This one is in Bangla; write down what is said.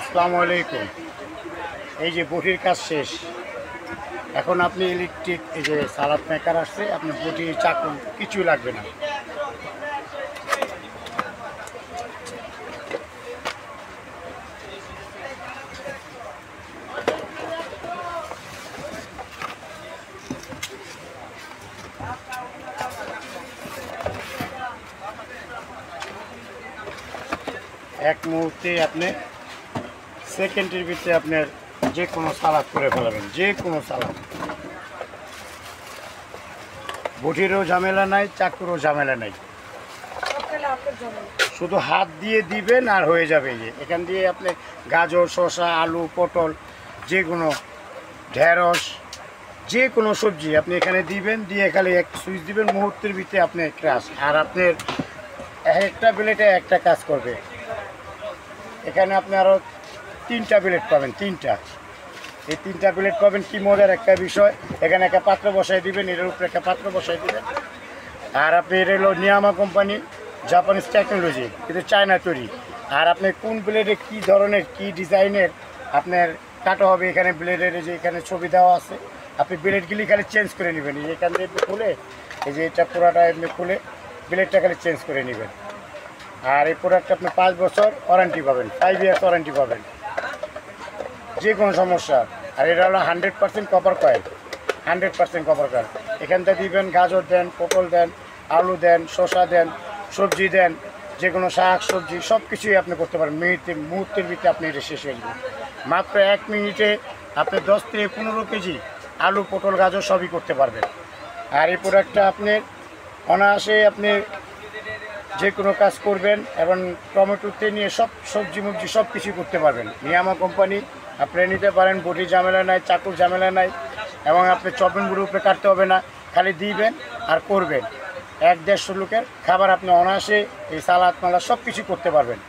আসসালামু আলাইকুম। এই যে বটির কাজ শেষ, এখন আপনি ইলেকট্রিক এই যে সালাদ মেকার আসছে, আপনি বটি চাকু কিছুই লাগবে না। এক মুহূর্তে আপনি সেকেন্ডের ভিতরে আপনার যে কোনো সালাদ করে ফেলাবেন, যে কোনো সালাদ। বটিরও ঝামেলা নাই, চাকুরও ঝামেলা নাই, শুধু হাত দিয়ে দিবেন আর হয়ে যাবে। এই যে এখান দিয়ে আপনি গাজর, শসা, আলু, পটল, যে কোনো ঢেঁড়স, যে কোনো সবজি আপনি এখানে দিবেন, দিয়ে খালি এক সুইচ দিবেন, মুহূর্তের ভিতরে আপনি ক্রাশ। আর আপনার একটা প্লেটে একটা কাজ করবে। এখানে আপনি আরও 3টা প্লেট পাবেন, 3টা। এই 3টা প্লেট পাবেন। কি মজার একটা বিষয়, এখানে একটা পাত্র বসাই দিবেন, এর উপরে একটা পাত্র বসাই দিবেন। আর আপনি এটা হলো নিয়ামা কোম্পানি, জাপানিজ টেকনোলজি, কিন্তু চায়না তৈরি। আর আপনি কোন ব্লেডে কী ধরনের কী ডিজাইনের আপনার কাটা হবে, এখানে ব্লেডের যে এখানে ছবি দেওয়া আছে, আপনি ব্লেডগুলি খালি চেঞ্জ করে নেবেন। এই এখান থেকে খুলে, এই যে এটা পুরাটা এমনি খুলে ব্লেডটা খালি চেঞ্জ করে নেবেন। আর এই প্রোডাক্টটা আপনি 5 বছর ওয়ারেন্টি পাবেন, 5 ইয়ার্স ওয়ারেন্টি পাবেন যে কোনো সমস্যা। আর এটা হলো 100% কপার কয়েল, 100% কপার কয়েল। এখানটা দিবেন, গাজর দেন, পটল দেন, আলু দেন, শসা দেন, সবজি দেন, যে কোনো শাক সবজি সব কিছুই আপনি করতে পারেন। মুহূর্তের ভিতরে আপনি এটা শেষ হয়ে যাবেন। মাত্র 1 মিনিটে আপনি 10 থেকে 15 কেজি আলু, পটল, গাজর সবই করতে পারবেন। আর এই প্রোডাক্টটা আপনি অনায়াসে আপনি যে কোনো কাজ করবেন, এবং টমেটোতে নিয়ে সব সবজি মুবজি সব কিছু করতে পারবেন। নিয়ামা কোম্পানি আপনি নিতে পারেন। বটির ঝামেলা নাই, চাকুর ঝামেলা নাই, এবং আপনি চপিং বোর্ডের উপরে কাটতে হবে না, খালি দিবেন আর করবেন। 1-150 লোকের খাবার আপনি অনায়াসে এই সালাদ মালা সব কিছু করতে পারবেন।